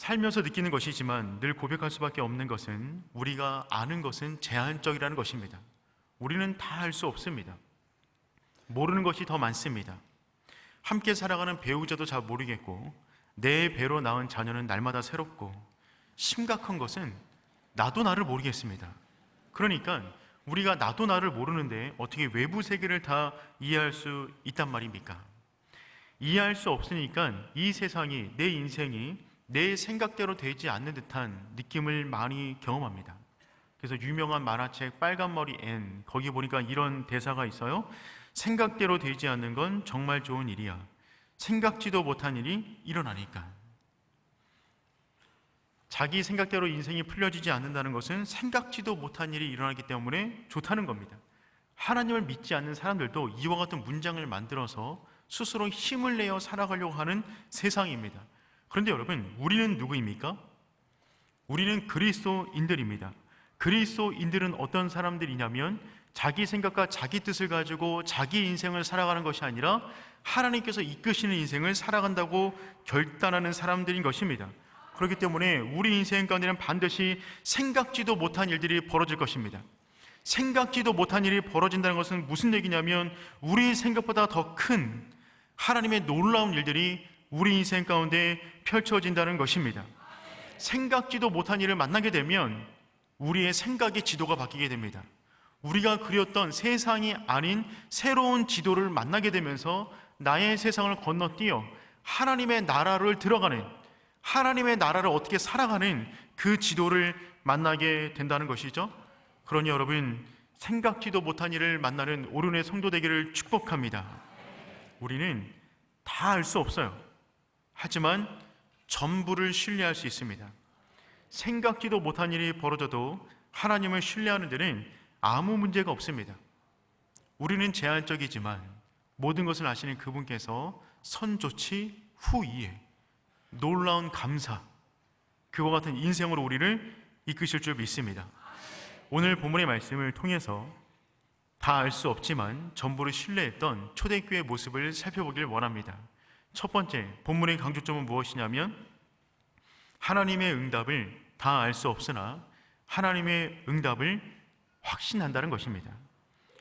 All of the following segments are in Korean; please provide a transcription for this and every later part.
살면서 느끼는 것이지만 늘 고백할 수밖에 없는 것은 우리가 아는 것은 제한적이라는 것입니다. 우리는 다 알 수 없습니다. 모르는 것이 더 많습니다. 함께 살아가는 배우자도 잘 모르겠고 내 배로 낳은 자녀는 날마다 새롭고 심각한 것은 나도 나를 모르겠습니다. 그러니까 우리가 나도 나를 모르는데 어떻게 외부 세계를 다 이해할 수 있단 말입니까? 이해할 수 없으니까 이 세상이, 내 인생이 내 생각대로 되지 않는 듯한 느낌을 많이 경험합니다. 그래서 유명한 만화책 빨간머리 앤, 거기 보니까 이런 대사가 있어요. 생각대로 되지 않는 건 정말 좋은 일이야. 생각지도 못한 일이 일어나니까. 자기 생각대로 인생이 풀려지지 않는다는 것은 생각지도 못한 일이 일어나기 때문에 좋다는 겁니다. 하나님을 믿지 않는 사람들도 이와 같은 문장을 만들어서 스스로 힘을 내어 살아가려고 하는 세상입니다. 그런데 여러분, 우리는 누구입니까? 우리는 그리스도인들입니다. 그리스도인들은 어떤 사람들이냐면 자기 생각과 자기 뜻을 가지고 자기 인생을 살아가는 것이 아니라 하나님께서 이끄시는 인생을 살아간다고 결단하는 사람들인 것입니다. 그렇기 때문에 우리 인생 가운데는 반드시 생각지도 못한 일들이 벌어질 것입니다. 생각지도 못한 일이 벌어진다는 것은 무슨 얘기냐면 우리 생각보다 더 큰 하나님의 놀라운 일들이 우리 인생 가운데 펼쳐진다는 것입니다. 생각지도 못한 일을 만나게 되면 우리의 생각의 지도가 바뀌게 됩니다. 우리가 그렸던 세상이 아닌 새로운 지도를 만나게 되면서 나의 세상을 건너뛰어 하나님의 나라를 들어가는, 하나님의 나라를 어떻게 살아가는 그 지도를 만나게 된다는 것이죠. 그러니 여러분, 생각지도 못한 일을 만나는 오륜의 성도 되기를 축복합니다. 우리는 다 알 수 없어요. 하지만 전부를 신뢰할 수 있습니다. 생각지도 못한 일이 벌어져도 하나님을 신뢰하는 데는 아무 문제가 없습니다. 우리는 제한적이지만 모든 것을 아시는 그분께서 선조치 후이에 놀라운 감사, 그와 같은 인생으로 우리를 이끄실 줄 믿습니다. 오늘 본문의 말씀을 통해서 다 알 수 없지만 전부를 신뢰했던 초대교회의 모습을 살펴보길 원합니다. 첫 번째, 본문의 강조점은 무엇이냐면 하나님의 응답을 다 알 수 없으나 하나님의 응답을 확신한다는 것입니다.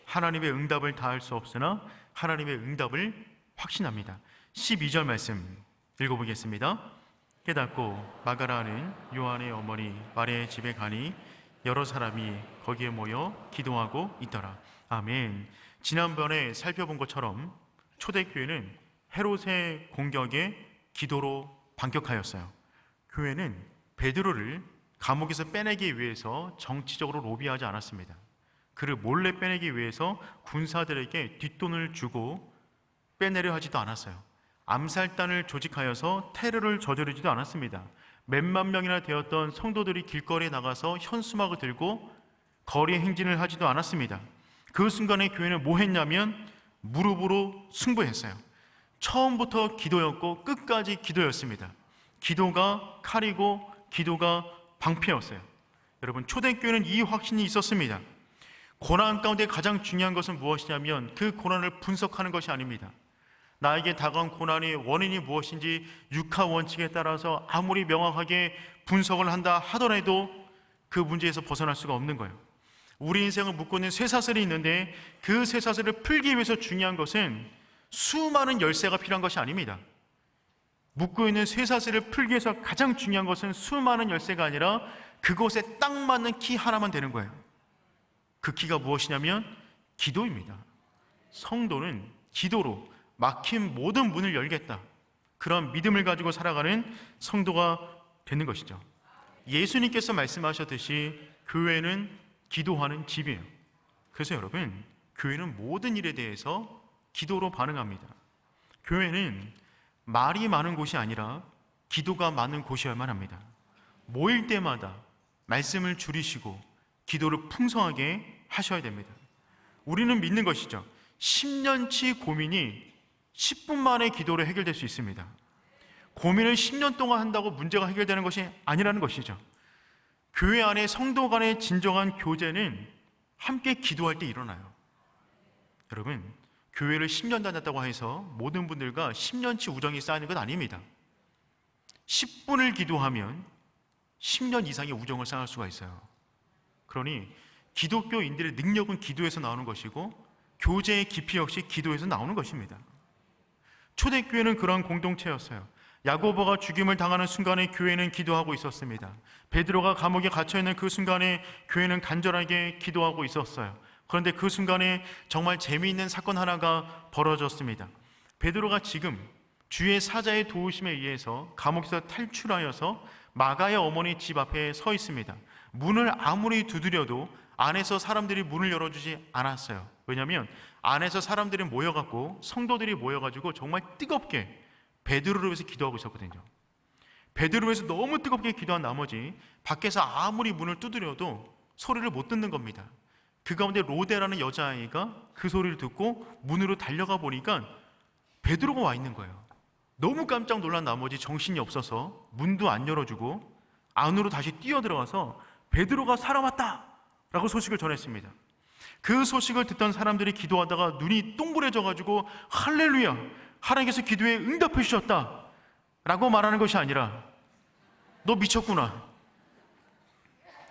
하나님의 응답을 다 알 수 없으나 하나님의 응답을 확신합니다. 12절 말씀 읽어보겠습니다. 깨닫고 마가라는 요한의 어머니 마리아의 집에 가니 여러 사람이 거기에 모여 기도하고 있더라. 아멘. 지난번에 살펴본 것처럼 초대교회는 헤롯의 공격에 기도로 반격하였어요. 교회는 베드로를 감옥에서 빼내기 위해서 정치적으로 로비하지 않았습니다. 그를 몰래 빼내기 위해서 군사들에게 뒷돈을 주고 빼내려 하지도 않았어요. 암살단을 조직하여서 테러를 저지르지도 않았습니다. 몇만 명이나 되었던 성도들이 길거리에 나가서 현수막을 들고 거리 행진을 하지도 않았습니다. 그 순간에 교회는 뭐 했냐면 무릎으로 승부했어요. 처음부터 기도였고 끝까지 기도였습니다. 기도가 칼이고 기도가 방패였어요. 여러분, 초대교회는 이 확신이 있었습니다. 고난 가운데 가장 중요한 것은 무엇이냐면 그 고난을 분석하는 것이 아닙니다. 나에게 다가온 고난의 원인이 무엇인지 육하 원칙에 따라서 아무리 명확하게 분석을 한다 하더라도 그 문제에서 벗어날 수가 없는 거예요. 우리 인생을 묶고 있는 쇠사슬이 있는데 그 쇠사슬을 풀기 위해서 중요한 것은 수많은 열쇠가 필요한 것이 아닙니다. 묶고 있는 쇠사슬을 풀기 위해서 가장 중요한 것은 수많은 열쇠가 아니라 그곳에 딱 맞는 키 하나만 되는 거예요. 그 키가 무엇이냐면 기도입니다. 성도는 기도로 막힌 모든 문을 열겠다, 그런 믿음을 가지고 살아가는 성도가 되는 것이죠. 예수님께서 말씀하셨듯이 교회는 기도하는 집이에요. 그래서 여러분, 교회는 모든 일에 대해서 기도로 반응합니다. 교회는 말이 많은 곳이 아니라 기도가 많은 곳이어야만 합니다. 모일 때마다 말씀을 줄이시고 기도를 풍성하게 하셔야 됩니다. 우리는 믿는 것이죠. 10년치 고민이 10분 만에 기도로 해결될 수 있습니다. 고민을 10년 동안 한다고 문제가 해결되는 것이 아니라는 것이죠. 교회 안에 성도 간의 진정한 교제는 함께 기도할 때 일어나요. 여러분, 교회를 10년 다녔다고 해서 모든 분들과 10년치 우정이 쌓이는 건 아닙니다. 10분을 기도하면 10년 이상의 우정을 쌓을 수가 있어요. 그러니 기독교인들의 능력은 기도에서 나오는 것이고 교제의 깊이 역시 기도에서 나오는 것입니다. 초대교회는 그러한 공동체였어요. 야고보가 죽임을 당하는 순간에 교회는 기도하고 있었습니다. 베드로가 감옥에 갇혀있는 그 순간에 교회는 간절하게 기도하고 있었어요. 그런데 그 순간에 정말 재미있는 사건 하나가 벌어졌습니다. 베드로가 지금 주의 사자의 도우심에 의해서 감옥에서 탈출하여서 마가의 어머니 집 앞에 서 있습니다. 문을 아무리 두드려도 안에서 사람들이 문을 열어주지 않았어요. 왜냐하면 안에서 사람들이 모여갖고 성도들이 모여가지고 정말 뜨겁게 베드로를 위해서 기도하고 있었거든요. 베드로를 위해서 너무 뜨겁게 기도한 나머지 밖에서 아무리 문을 두드려도 소리를 못 듣는 겁니다. 그 가운데 로데라는 여자아이가 그 소리를 듣고 문으로 달려가 보니까 베드로가 와 있는 거예요. 너무 깜짝 놀란 나머지 정신이 없어서 문도 안 열어주고 안으로 다시 뛰어들어가서 베드로가 살아왔다! 라고 소식을 전했습니다. 그 소식을 듣던 사람들이 기도하다가 눈이 동그래져가지고 할렐루야! 하나님께서 기도에 응답해 주셨다! 라고 말하는 것이 아니라 너 미쳤구나.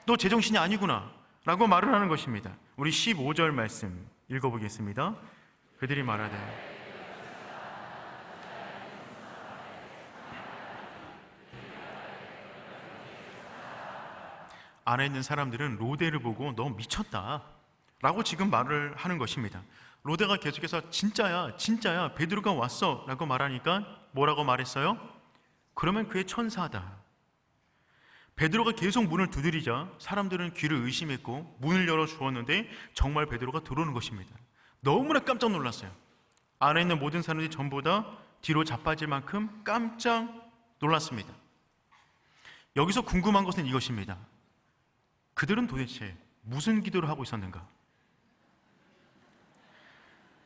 너 제정신이 아니구나. 라고 말을 하는 것입니다. 우리 15절 말씀 읽어보겠습니다. 그들이 말하되 안에 있는 사람들은 로데를 보고 너 미쳤다 라고 지금 말을 하는 것입니다. 로데가 계속해서 진짜야 베드로가 왔어 라고 말하니까 뭐라고 말했어요? 그러면 그의 천사다. 베드로가 계속 문을 두드리자 사람들은 귀를 의심했고 문을 열어주었는데 정말 베드로가 들어오는 것입니다. 너무나 깜짝 놀랐어요. 안에 있는 모든 사람들이 전부 다 뒤로 자빠질 만큼 깜짝 놀랐습니다. 여기서 궁금한 것은 이것입니다. 그들은 도대체 무슨 기도를 하고 있었는가?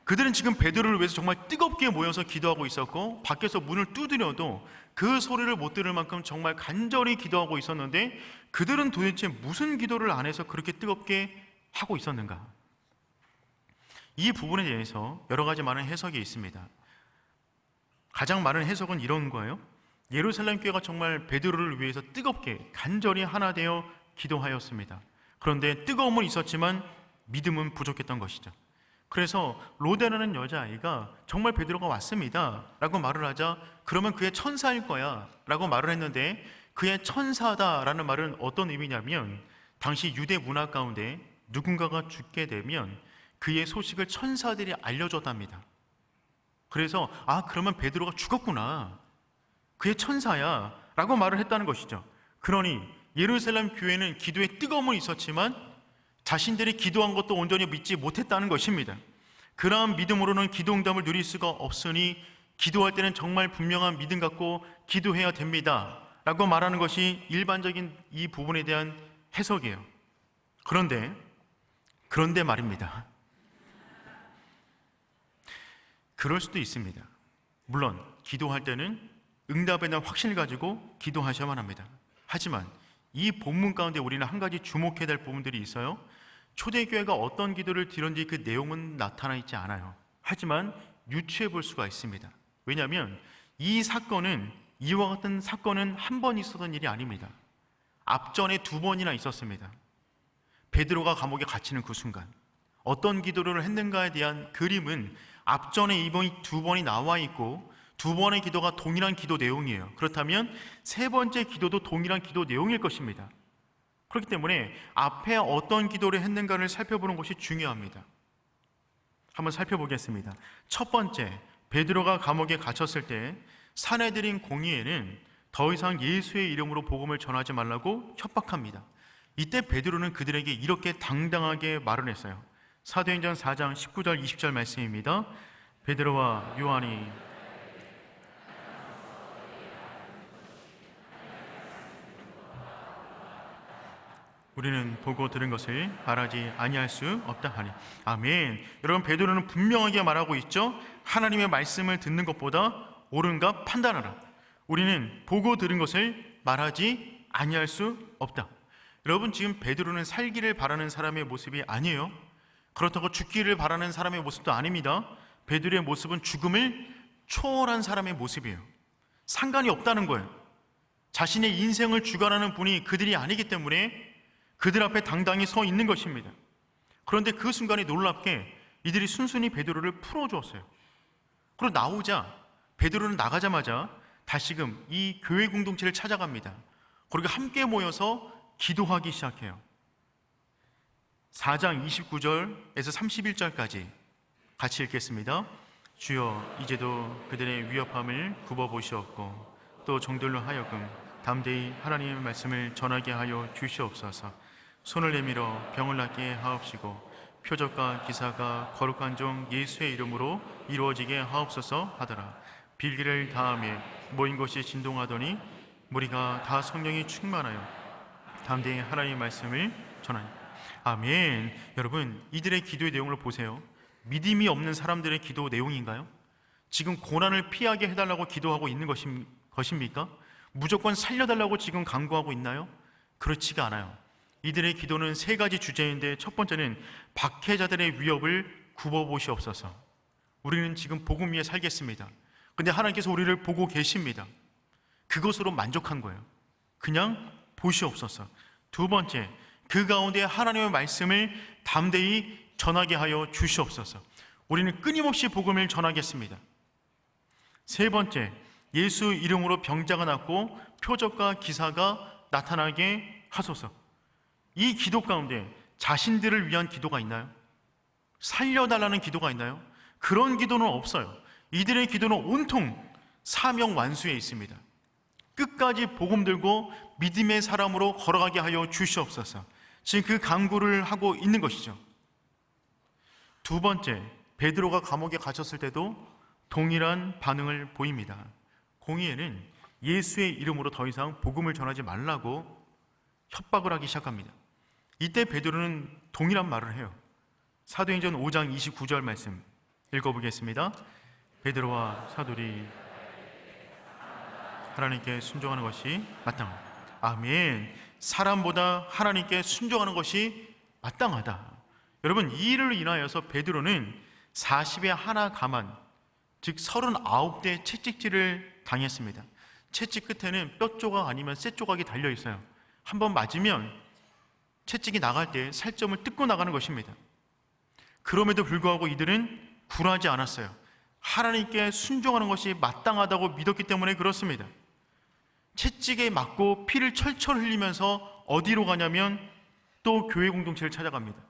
그들은 지금 베드로를 위해서 정말 뜨겁게 모여서 기도하고 있었고 밖에서 문을 두드려도 그 소리를 못 들을 만큼 정말 간절히 기도하고 있었는데 그들은 도대체 무슨 기도를 안 해서 그렇게 뜨겁게 하고 있었는가? 이 부분에 대해서 여러 가지 많은 해석이 있습니다. 가장 많은 해석은 이런 거예요. 예루살렘 교회가 정말 베드로를 위해서 뜨겁게 간절히 하나 되어 기도하였습니다. 그런데 뜨거움은 있었지만 믿음은 부족했던 것이죠. 그래서 로데라는 여자아이가 정말 베드로가 왔습니다 라고 말을 하자 그러면 그의 천사일 거야 라고 말을 했는데 그의 천사다라는 말은 어떤 의미냐면 당시 유대 문화 가운데 누군가가 죽게 되면 그의 소식을 천사들이 알려줬답니다. 그래서 그러면 베드로가 죽었구나, 그의 천사야 라고 말을 했다는 것이죠. 그러니 예루살렘 교회는 기도에 뜨거움은 있었지만 자신들이 기도한 것도 온전히 믿지 못했다는 것입니다. 그러한 믿음으로는 기도 응답을 누릴 수가 없으니 기도할 때는 정말 분명한 믿음 갖고 기도해야 됩니다 라고 말하는 것이 일반적인 이 부분에 대한 해석이에요. 그런데 말입니다. 그럴 수도 있습니다. 물론 기도할 때는 응답에 대한 확신을 가지고 기도하셔야만 합니다. 하지만 이 본문 가운데 우리는 한 가지 주목해야 될 부분들이 있어요. 초대교회가 어떤 기도를 드렸는지 그 내용은 나타나 있지 않아요. 하지만 유추해 볼 수가 있습니다. 왜냐하면 이 사건은 이와 같은 사건은 한 번 있었던 일이 아닙니다. 앞전에 2번이나 있었습니다. 베드로가 감옥에 갇히는 그 순간 어떤 기도를 했는가에 대한 그림은 앞전에 이번이 2번이 나와 있고 2번의 기도가 동일한 기도 내용이에요. 그렇다면 3번째 기도도 동일한 기도 내용일 것입니다. 그렇기 때문에 앞에 어떤 기도를 했는가를 살펴보는 것이 중요합니다. 한번 살펴보겠습니다. 첫 번째, 베드로가 감옥에 갇혔을 때 사내들인 공의회는 더 이상 예수의 이름으로 복음을 전하지 말라고 협박합니다. 이때 베드로는 그들에게 이렇게 당당하게 말을 했어요. 사도행전 4장 19절 20절 말씀입니다. 베드로와 요한이 우리는 보고 들은 것을 말하지 아니할 수 없다 하니. 아멘. 여러분, 베드로는 분명하게 말하고 있죠. 하나님의 말씀을 듣는 것보다 옳은가 판단하라. 우리는 보고 들은 것을 말하지 아니할 수 없다. 여러분, 지금 베드로는 살기를 바라는 사람의 모습이 아니에요. 그렇다고 죽기를 바라는 사람의 모습도 아닙니다. 베드로의 모습은 죽음을 초월한 사람의 모습이에요. 상관이 없다는 거예요. 자신의 인생을 주관하는 분이 그들이 아니기 때문에 그들 앞에 당당히 서 있는 것입니다. 그런데 그 순간에 놀랍게 이들이 순순히 베드로를 풀어주었어요. 그리고 나오자 베드로는 나가자마자 다시금 이 교회 공동체를 찾아갑니다. 그리고 함께 모여서 기도하기 시작해요. 4장 29절에서 31절까지 같이 읽겠습니다. 주여, 이제도 그들의 위협함을 굽어보시옵고 또 종들로 하여금 담대히 하나님의 말씀을 전하게 하여 주시옵소서. 손을 내밀어 병을 낫게 하옵시고 표적과 기사가 거룩한 종 예수의 이름으로 이루어지게 하옵소서 하더라. 빌기를 다하며 모인 곳이 진동하더니 무리가 다 성령이 충만하여 담대히 하나님의 말씀을 전하니. 아멘. 여러분, 이들의 기도의 내용을 보세요. 믿음이 없는 사람들의 기도 내용인가요? 지금 고난을 피하게 해달라고 기도하고 있는 것입니까? 무조건 살려달라고 지금 간구하고 있나요? 그렇지가 않아요. 이들의 기도는 세 가지 주제인데, 첫 번째는 박해자들의 위협을 굽어보시옵소서. 우리는 지금 복음 위에 살겠습니다. 근데 하나님께서 우리를 보고 계십니다. 그것으로 만족한 거예요. 그냥 보시옵소서. 두 번째, 그 가운데 하나님의 말씀을 담대히 전하게 하여 주시옵소서. 우리는 끊임없이 복음을 전하겠습니다. 세 번째, 예수 이름으로 병자가 낫고 표적과 기사가 나타나게 하소서. 이 기도 가운데 자신들을 위한 기도가 있나요? 살려달라는 기도가 있나요? 그런 기도는 없어요. 이들의 기도는 온통 사명 완수에 있습니다. 끝까지 복음 들고 믿음의 사람으로 걸어가게 하여 주시옵소서. 지금 그 간구를 하고 있는 것이죠. 두 번째, 베드로가 감옥에 갇혔을 때도 동일한 반응을 보입니다. 공의회는 예수의 이름으로 더 이상 복음을 전하지 말라고 협박을 하기 시작합니다. 이때 베드로는 동일한 말을 해요. 사도행전 5장 29절 말씀 읽어보겠습니다. 베드로와 사도리 하나님께 순종하는 것이 마땅하다. 아멘. 사람보다 하나님께 순종하는 것이 마땅하다. 여러분, 이 일을 인하여서 베드로는 40에 하나 가만, 즉 39대 채찍질을 당했습니다. 채찍 끝에는 뼈 조각 아니면 쇠 조각이 달려 있어요. 한번 맞으면 채찍이 나갈 때 살점을 뜯고 나가는 것입니다. 그럼에도 불구하고 이들은 굴하지 않았어요. 하나님께 순종하는 것이 마땅하다고 믿었기 때문에 그렇습니다. 채찍에 맞고 피를 철철 흘리면서 어디로 가냐면 또 교회 공동체를 찾아갑니다.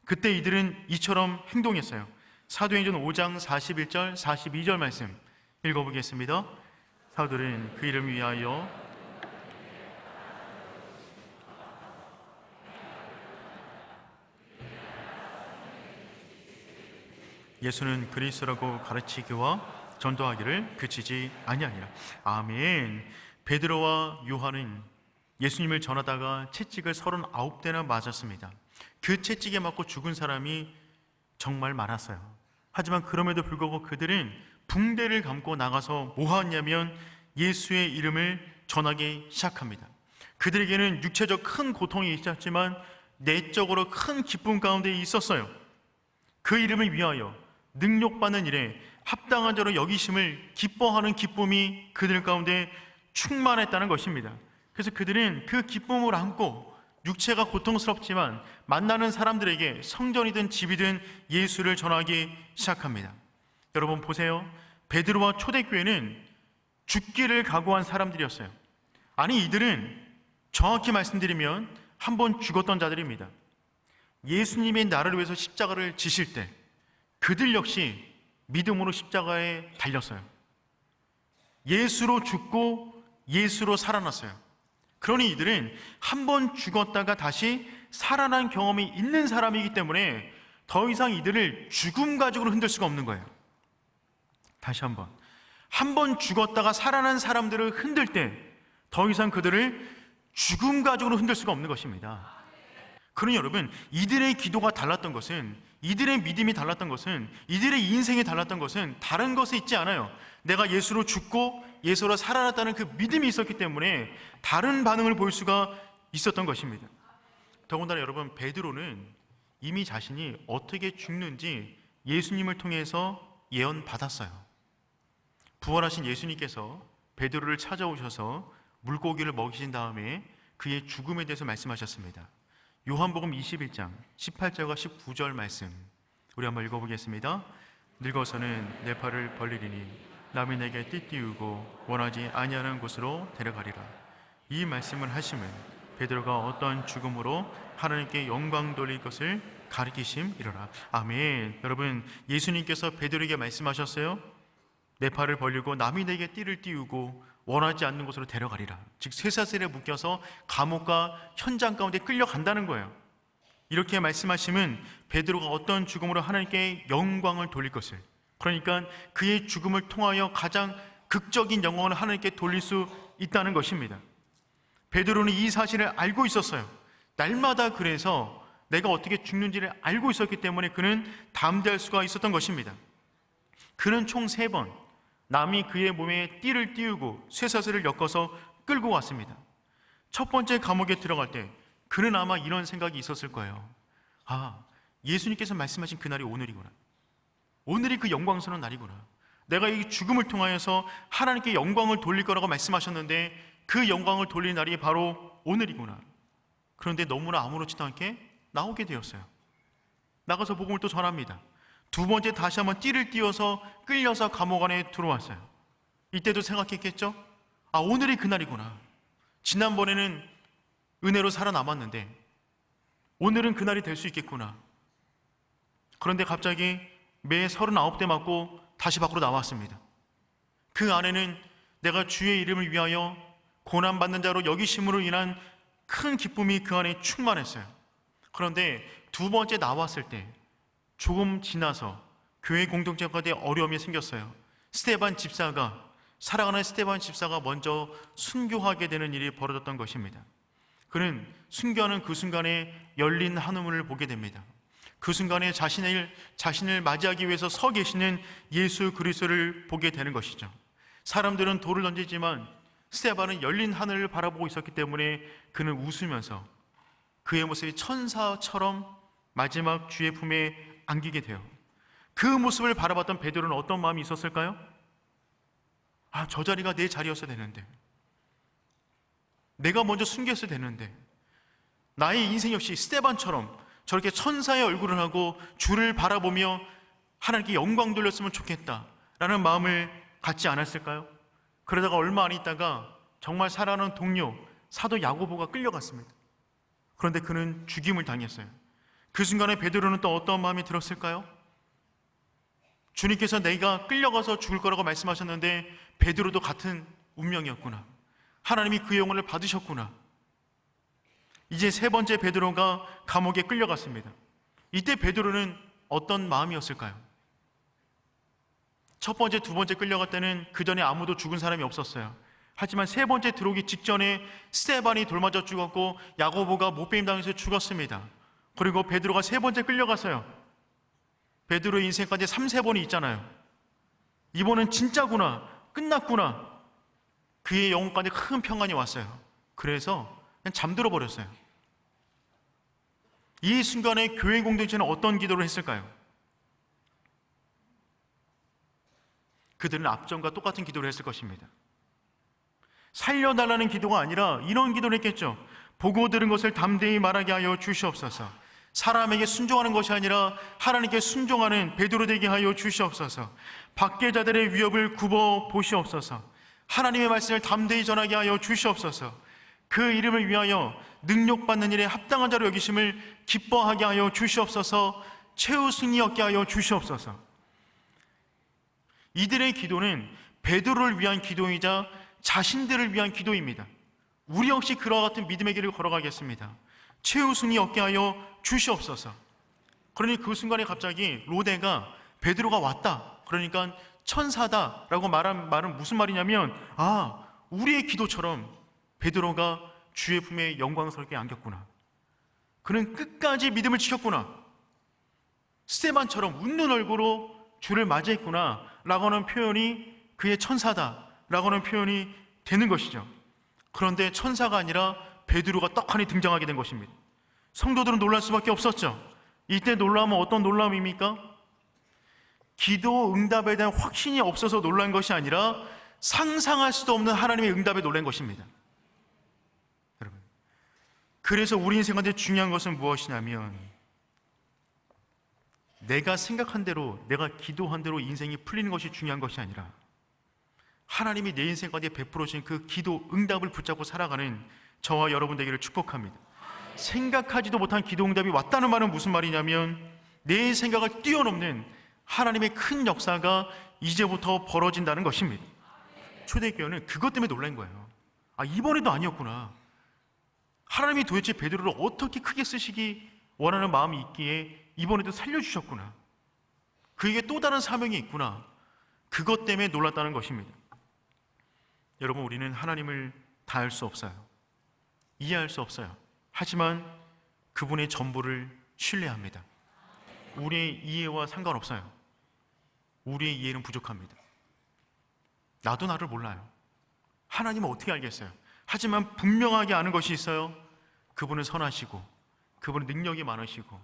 그때 이들은 이처럼 행동했어요. 사도행전 5장 41절 42절 말씀 읽어보겠습니다. 사도들은 그 이름을 위하여 예수는 그리스도라고 가르치기와 전도하기를 그치지 아니하니라. 아멘. 베드로와 요한은 예수님을 전하다가 채찍을 39대나 맞았습니다. 그 채찍에 맞고 죽은 사람이 정말 많았어요. 하지만 그럼에도 불구하고 그들은 붕대를 감고 나가서 뭐 하냐면 예수의 이름을 전하기 시작합니다. 그들에게는 육체적 큰 고통이 있었지만 내적으로 큰 기쁨 가운데 있었어요. 그 이름을 위하여 능력받는 일에 합당한 자로 여기심을 기뻐하는 기쁨이 그들 가운데 충만했다는 것입니다. 그래서 그들은 그 기쁨을 안고 육체가 고통스럽지만 만나는 사람들에게 성전이든 집이든 예수를 전하기 시작합니다. 여러분 보세요. 베드로와 초대교회는 죽기를 각오한 사람들이었어요. 아니, 이들은 정확히 말씀드리면 한 번 죽었던 자들입니다. 예수님의 나를 위해서 십자가를 지실 때 그들 역시 믿음으로 십자가에 달렸어요. 예수로 죽고 예수로 살아났어요. 그러니 이들은 한 번 죽었다가 다시 살아난 경험이 있는 사람이기 때문에 더 이상 이들을 죽음 가지고는 흔들 수가 없는 거예요. 다시 한 번 죽었다가 살아난 사람들을 흔들 때 더 이상 그들을 죽음 가지고는 흔들 수가 없는 것입니다. 그러니 여러분, 이들의 기도가 달랐던 것은, 이들의 믿음이 달랐던 것은, 이들의 인생이 달랐던 것은 다른 것에 있지 않아요. 내가 예수로 죽고 예수로 살아났다는 그 믿음이 있었기 때문에 다른 반응을 보일 수가 있었던 것입니다. 더군다나 여러분, 베드로는 이미 자신이 어떻게 죽는지 예수님을 통해서 예언받았어요. 부활하신 예수님께서 베드로를 찾아오셔서 물고기를 먹이신 다음에 그의 죽음에 대해서 말씀하셨습니다. 요한복음 21장 18절과 19절 말씀 우리 한번 읽어보겠습니다. 늙어서는 내 팔을 벌리리니 남이 내게 띠띠우고 원하지 아니하는 곳으로 데려가리라. 이 말씀을 하시면 베드로가 어떤 죽음으로 하나님께 영광 돌릴 것을 가리키심이로라. 아멘. 여러분, 예수님께서 베드로에게 말씀하셨어요. 내 팔을 벌리고 남이 내게 띠를 띠우고 원하지 않는 곳으로 데려가리라. 즉 쇠사슬에 묶여서 감옥과 현장 가운데 끌려간다는 거예요. 이렇게 말씀하시면 베드로가 어떤 죽음으로 하나님께 영광을 돌릴 것을, 그러니까 그의 죽음을 통하여 가장 극적인 영광을 하나님께 돌릴 수 있다는 것입니다. 베드로는 이 사실을 알고 있었어요. 날마다 그래서 내가 어떻게 죽는지를 알고 있었기 때문에 그는 담대할 수가 있었던 것입니다. 그는 총 3번 남이 그의 몸에 띠를 띄우고 쇠사슬을 엮어서 끌고 왔습니다. 첫 번째 감옥에 들어갈 때 그는 아마 이런 생각이 있었을 거예요. 아, 예수님께서 말씀하신 그날이 오늘이구나. 오늘이 그 영광스러운 날이구나. 내가 이 죽음을 통하여서 하나님께 영광을 돌릴 거라고 말씀하셨는데 그 영광을 돌릴 날이 바로 오늘이구나. 그런데 너무나 아무렇지도 않게 나오게 되었어요. 나가서 복음을 또 전합니다. 두 번째 다시 한번 띠를 띄워서 끌려서 감옥 안에 들어왔어요. 이때도 생각했겠죠? 아, 오늘이 그날이구나. 지난번에는 은혜로 살아남았는데 오늘은 그날이 될 수 있겠구나. 그런데 갑자기 매 39대 맞고 다시 밖으로 나왔습니다. 그 안에는 내가 주의 이름을 위하여 고난받는 자로 여기심으로 인한 큰 기쁨이 그 안에 충만했어요. 그런데 두 번째 나왔을 때 조금 지나서 교회 공동체 가운데 어려움이 생겼어요. 사랑하는 스데반 집사가 먼저 순교하게 되는 일이 벌어졌던 것입니다. 그는 순교하는 그 순간에 열린 하늘문을 보게 됩니다. 그 순간에 자신을 맞이하기 위해서 서 계시는 예수 그리스도를 보게 되는 것이죠. 사람들은 돌을 던지지만 스데반은 열린 하늘을 바라보고 있었기 때문에 그는 웃으면서 그의 모습이 천사처럼 마지막 주의 품에 안기게 돼요. 그 모습을 바라봤던 베드로는 어떤 마음이 있었을까요? 아, 저 자리가 내 자리였어야 되는데, 내가 먼저 순교했어야 되는데, 나의 인생 역시 스데반처럼 저렇게 천사의 얼굴을 하고 주를 바라보며 하나님께 영광 돌렸으면 좋겠다라는 마음을 갖지 않았을까요? 그러다가 얼마 안 있다가 정말 사랑하는 동료 사도 야고보가 끌려갔습니다. 그런데 그는 죽임을 당했어요. 그 순간에 베드로는 또 어떤 마음이 들었을까요? 주님께서 내가 끌려가서 죽을 거라고 말씀하셨는데 베드로도 같은 운명이었구나. 하나님이 그 영혼을 받으셨구나. 이제 3번째 베드로가 감옥에 끌려갔습니다. 이때 베드로는 어떤 마음이었을까요? 첫 번째, 두 번째 끌려갈 때는 그 전에 아무도 죽은 사람이 없었어요. 하지만 3번째 들어오기 직전에 스데반이 돌맞아 죽었고 야고보가 못배임 당해서 죽었습니다. 그리고 베드로가 3번째 끌려갔어요. 베드로의 인생까지 3-4번이 있잖아요. 이번은 진짜구나, 끝났구나. 그의 영혼까지 큰 평안이 왔어요. 그래서 그냥 잠들어 버렸어요. 이 순간에 교회 공동체는 어떤 기도를 했을까요? 그들은 앞전과 똑같은 기도를 했을 것입니다. 살려달라는 기도가 아니라 이런 기도를 했겠죠. 보고 들은 것을 담대히 말하게 하여 주시옵소서. 사람에게 순종하는 것이 아니라 하나님께 순종하는 베드로 되게 하여 주시옵소서. 밖의 자들의 위협을 굽어 보시옵소서. 하나님의 말씀을 담대히 전하게 하여 주시옵소서. 그 이름을 위하여 능력받는 일에 합당한 자로 여기심을 기뻐하게 하여 주시옵소서. 최후 승리 얻게 하여 주시옵소서. 이들의 기도는 베드로를 위한 기도이자 자신들을 위한 기도입니다. 우리 역시 그와 같은 믿음의 길을 걸어가겠습니다. 최후 승리 얻게 하여 주시옵소서. 그러니 그 순간에 갑자기 로데가 베드로가 왔다, 그러니까 천사다라고 말한 말은 무슨 말이냐면, 아, 우리의 기도처럼 베드로가 주의 품에 영광스럽게 안겼구나. 그는 끝까지 믿음을 지켰구나. 스데반처럼 웃는 얼굴로 주를 맞이했구나 라고 하는 표현이 그의 천사다 라고 하는 표현이 되는 것이죠. 그런데 천사가 아니라 베드로가 떡하니 등장하게 된 것입니다. 성도들은 놀랄 수밖에 없었죠. 이때 놀라움은 어떤 놀라움입니까? 기도 응답에 대한 확신이 없어서 놀란 것이 아니라 상상할 수도 없는 하나님의 응답에 놀란 것입니다. 여러분, 그래서 우리 인생 가운데 중요한 것은 무엇이냐면 내가 생각한 대로, 내가 기도한 대로 인생이 풀리는 것이 중요한 것이 아니라 하나님이 내 인생 가운데 베풀어 주신 그 기도 응답을 붙잡고 살아가는 저와 여러분 되기를 축복합니다. 생각하지도 못한 기도 응답이 왔다는 말은 무슨 말이냐면 내 생각을 뛰어넘는 하나님의 큰 역사가 이제부터 벌어진다는 것입니다. 초대교회는 그것 때문에 놀란 거예요. 아, 이번에도 아니었구나. 하나님이 도대체 베드로를 어떻게 크게 쓰시기 원하는 마음이 있기에 이번에도 살려주셨구나. 그에게 또 다른 사명이 있구나. 그것 때문에 놀랐다는 것입니다. 여러분, 우리는 하나님을 다 알 수 없어요. 이해할 수 없어요. 하지만 그분의 전부를 신뢰합니다. 우리의 이해와 상관없어요. 우리의 이해는 부족합니다. 나도 나를 몰라요. 하나님은 어떻게 알겠어요? 하지만 분명하게 아는 것이 있어요. 그분은 선하시고 그분은 능력이 많으시고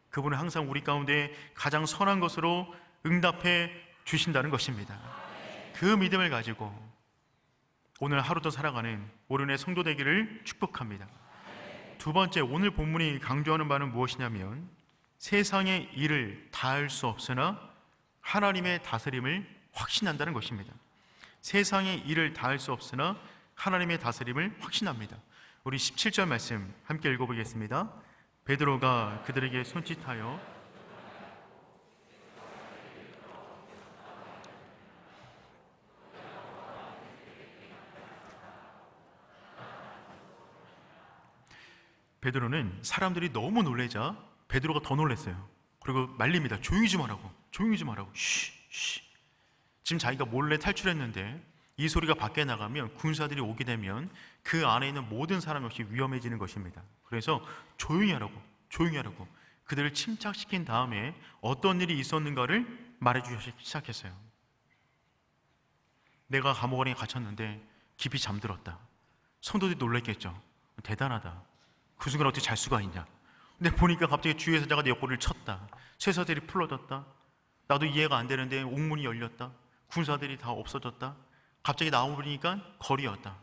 그분은 항상 우리 가운데 가장 선한 것으로 응답해 주신다는 것입니다. 그 믿음을 가지고 오늘 하루도 살아가는 오륜의 성도 되기를 축복합니다. 두 번째, 오늘 본문이 강조하는 바는 무엇이냐면 세상의 일을 다 할 수 없으나 하나님의 다스림을 확신한다는 것입니다. 세상의 일을 다 할 수 없으나 하나님의 다스림을 확신합니다. 우리 17절 말씀 함께 읽어보겠습니다. 베드로가 그들에게 손짓하여 베드로는 사람들이 너무 놀래자 베드로가 더 놀랐어요. 그리고 말립니다. 조용히 좀 하라고. 조용히 좀 하라고. 쉬. 지금 자기가 몰래 탈출했는데 이 소리가 밖에 나가면 군사들이 오게 되면 그 안에 있는 모든 사람 역시 위험해지는 것입니다. 그래서 조용히 하라고. 조용히 하라고. 그들을 침착시킨 다음에 어떤 일이 있었는가를 말해주기 시작했어요. 내가 감옥 안에 갇혔는데 깊이 잠들었다. 성도들이 놀랬겠죠. 대단하다. 그 순간 어떻게 잘 수가 있냐. 근데 보니까 갑자기 주의 사자가 내 옆구리를 쳤다. 쇠사들이 풀어졌다. 나도 이해가 안 되는데 옥문이 열렸다. 군사들이 다 없어졌다. 갑자기 나와보니까 거리였다.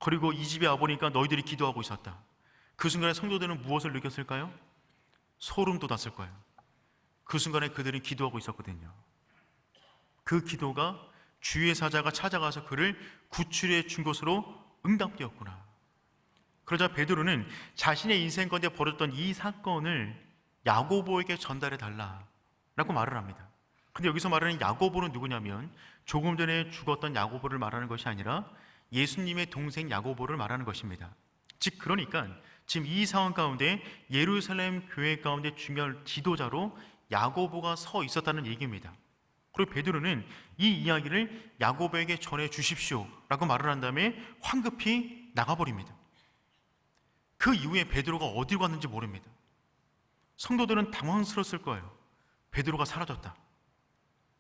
그리고 이 집에 와보니까 너희들이 기도하고 있었다. 그 순간에 성도들은 무엇을 느꼈을까요? 소름 돋았을 거예요. 그 순간에 그들은 기도하고 있었거든요. 그 기도가 주의 사자가 찾아가서 그를 구출해 준 것으로 응답되었구나. 그러자 베드로는 자신의 인생 가운데 벌어졌던 이 사건을 야고보에게 전달해 달라라고 말을 합니다. 근데 여기서 말하는 야고보는 누구냐면 조금 전에 죽었던 야고보를 말하는 것이 아니라 예수님의 동생 야고보를 말하는 것입니다. 즉 그러니까 지금 이 상황 가운데 예루살렘 교회 가운데 중요한 지도자로 야고보가 서 있었다는 얘기입니다. 그리고 베드로는 이 이야기를 야고보에게 전해 주십시오라고 말을 한 다음에 황급히 나가버립니다. 그 이후에 베드로가 어디로 갔는지 모릅니다. 성도들은 당황스러웠을 거예요. 베드로가 사라졌다.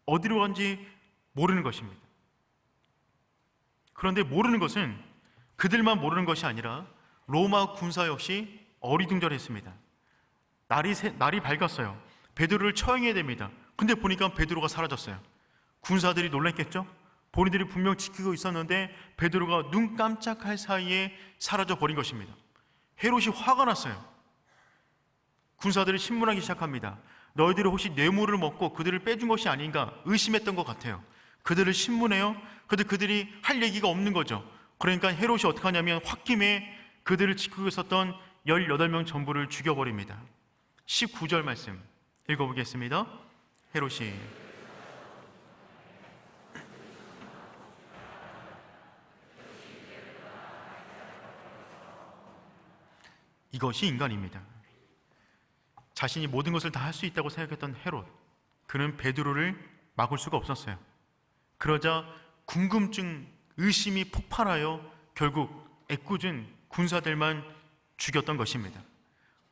어디로 간지 모르는 것입니다. 그런데 모르는 것은 그들만 모르는 것이 아니라 로마 군사 역시 어리둥절했습니다. 날이 밝았어요. 베드로를 처형해야 됩니다. 근데 보니까 베드로가 사라졌어요. 군사들이 놀랐겠죠? 본인들이 분명 지키고 있었는데 베드로가 눈 깜짝할 사이에 사라져 버린 것입니다. 헤롯이 화가 났어요. 군사들이 신문하기 시작합니다. 너희들이 혹시 뇌물을 먹고 그들을 빼준 것이 아닌가 의심했던 것 같아요. 그들을 신문해요. 그런데 그들이 할 얘기가 없는 거죠. 그러니까 헤롯이 어떻게 하냐면 홧김에 그들을 지키고 있었던 18명 전부를 죽여버립니다. 19절 말씀 읽어보겠습니다. 헤롯이 이것이 인간입니다. 자신이 모든 것을 다 할 수 있다고 생각했던 헤롯, 그는 베드로를 막을 수가 없었어요. 그러자 궁금증, 의심이 폭발하여 결국 애꿎은 군사들만 죽였던 것입니다.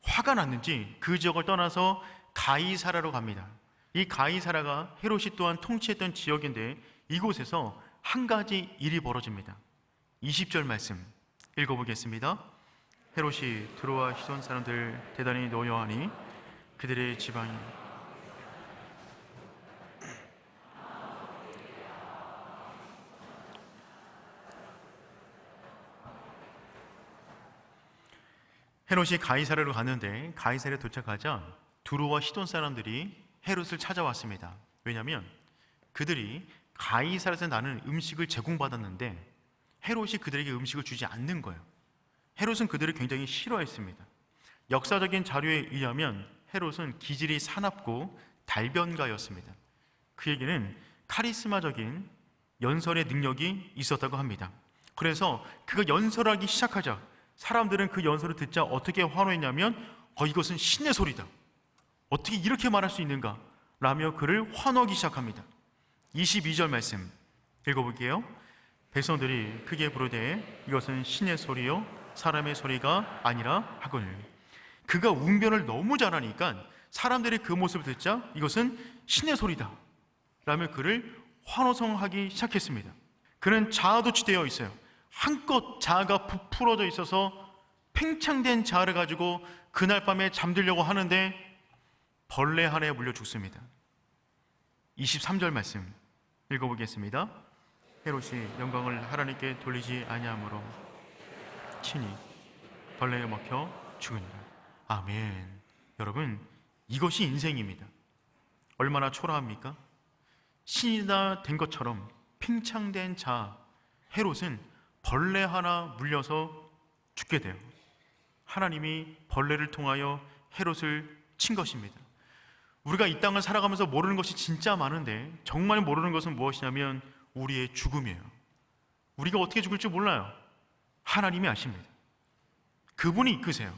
화가 났는지 그 지역을 떠나서 가이사라로 갑니다. 이 가이사라가 헤롯이 또한 통치했던 지역인데 이곳에서 한 가지 일이 벌어집니다. 20절 말씀 읽어보겠습니다. 헤롯이 드로와 시돈 사람들 대단히 노여하니 그들의 지방이 헤롯이 가이사랴로 갔는데 가이사랴에 도착하자 두로와 시돈 사람들이 헤롯을 찾아왔습니다. 왜냐하면 그들이 가이사랴에서 나는 음식을 제공받았는데 헤롯이 그들에게 음식을 주지 않는 거예요. 헤롯은 그들을 굉장히 싫어했습니다. 역사적인 자료에 의하면 헤롯은 기질이 사납고 달변가였습니다. 그에게는 카리스마적인 연설의 능력이 있었다고 합니다. 그래서 그가 연설하기 시작하자 사람들은 그 연설을 듣자 어떻게 환호했냐면 이것은 신의 소리다. 어떻게 이렇게 말할 수 있는가? 라며 그를 환호하기 시작합니다. 22절 말씀 읽어볼게요. 백성들이 크게 부르되 이것은 신의 소리요 사람의 소리가 아니라 하거늘. 그가 웅변을 너무 잘하니까 사람들이 그 모습을 듣자 이것은 신의 소리다 라며 그를 환호성하기 시작했습니다. 그는 자아도 치되어 있어요. 한껏 자아가 부풀어져 있어서 팽창된 자아를 가지고 그날 밤에 잠들려고 하는데 벌레 하나에 물려 죽습니다. 23절 말씀 읽어보겠습니다. 헤롯이 영광을 하나님께 돌리지 아니하므로 친히 벌레에 먹혀 죽으니라. 아멘. 여러분, 이것이 인생입니다. 얼마나 초라합니까? 신이나 된 것처럼 팽창된 자 헤롯은 벌레 하나 물려서 죽게 돼요. 하나님이 벌레를 통하여 헤롯을 친 것입니다. 우리가 이 땅을 살아가면서 모르는 것이 진짜 많은데 정말 모르는 것은 무엇이냐면 우리의 죽음이에요. 우리가 어떻게 죽을지 몰라요. 하나님이 아십니다. 그분이 이끄세요.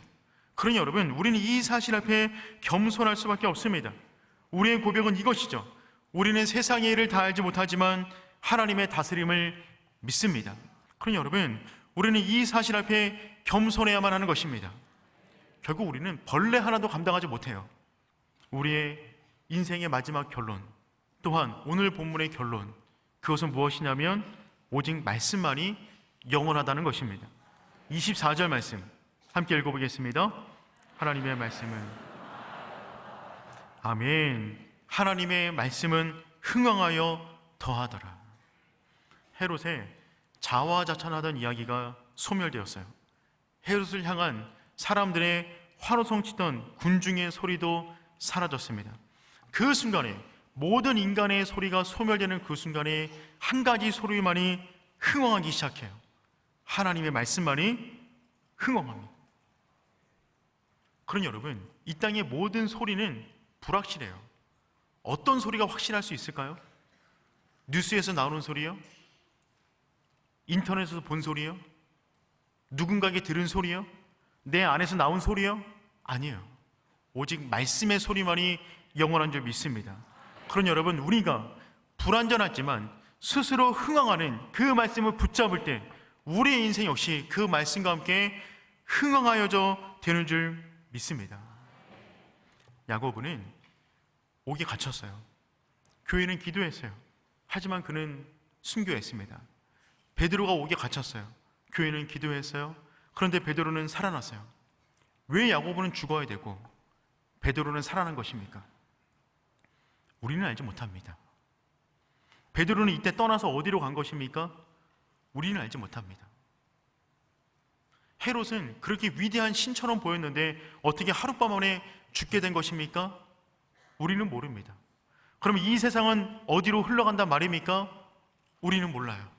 그러니 여러분, 우리는 이 사실 앞에 겸손할 수밖에 없습니다. 우리의 고백은 이것이죠. 우리는 세상의 일을 다 알지 못하지만 하나님의 다스림을 믿습니다. 그러니 여러분, 우리는 이 사실 앞에 겸손해야만 하는 것입니다. 결국 우리는 벌레 하나도 감당하지 못해요. 우리의 인생의 마지막 결론, 또한 오늘 본문의 결론, 그것은 무엇이냐면 오직 말씀만이 영원하다는 것입니다. 24절 말씀 함께 읽어보겠습니다. 하나님의 말씀은 아멘. 하나님의 말씀은 흥왕하여 더하더라. 헤롯의 자화자찬하던 이야기가 소멸되었어요. 헤롯을 향한 사람들의 환호성 치던 군중의 소리도 사라졌습니다. 그 순간에 모든 인간의 소리가 소멸되는 그 순간에 한 가지 소리만이 흥왕하기 시작해요. 하나님의 말씀만이 흥왕합니다. 그러니 여러분, 이 땅의 모든 소리는 불확실해요. 어떤 소리가 확실할 수 있을까요? 뉴스에서 나오는 소리요? 인터넷에서 본 소리요? 누군가에게 들은 소리요? 내 안에서 나온 소리요? 아니에요. 오직 말씀의 소리만이 영원한 줄 믿습니다. 그러니 여러분, 우리가 불완전하지만 스스로 흥왕하는 그 말씀을 붙잡을 때 우리의 인생 역시 그 말씀과 함께 흥왕하여져 되는 줄 믿습니다. 야고보는 옥에 갇혔어요. 교회는 기도했어요. 하지만 그는 순교했습니다. 베드로가 옥에 갇혔어요. 교회는 기도했어요. 그런데 베드로는 살아났어요. 왜 야고보는 죽어야 되고 베드로는 살아난 것입니까? 우리는 알지 못합니다. 베드로는 이때 떠나서 어디로 간 것입니까? 우리는 알지 못합니다. 헤롯은 그렇게 위대한 신처럼 보였는데 어떻게 하룻밤 만에 죽게 된 것입니까? 우리는 모릅니다. 그럼 이 세상은 어디로 흘러간단 말입니까? 우리는 몰라요.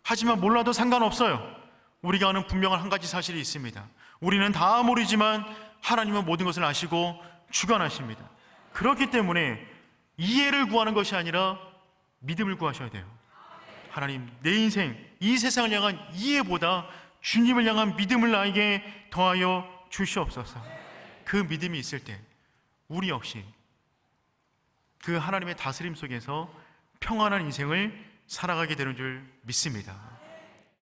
하지만 몰라도 상관없어요. 우리가 아는 분명한 한 가지 사실이 있습니다. 우리는 다 모르지만 하나님은 모든 것을 아시고 주관하십니다. 그렇기 때문에 이해를 구하는 것이 아니라 믿음을 구하셔야 돼요. 하나님, 내 인생, 이 세상을 향한 이해보다 주님을 향한 믿음을 나에게 더하여 주시옵소서. 그 믿음이 있을 때 우리 역시 그 하나님의 다스림 속에서 평안한 인생을 살아가게 되는 줄 믿습니다.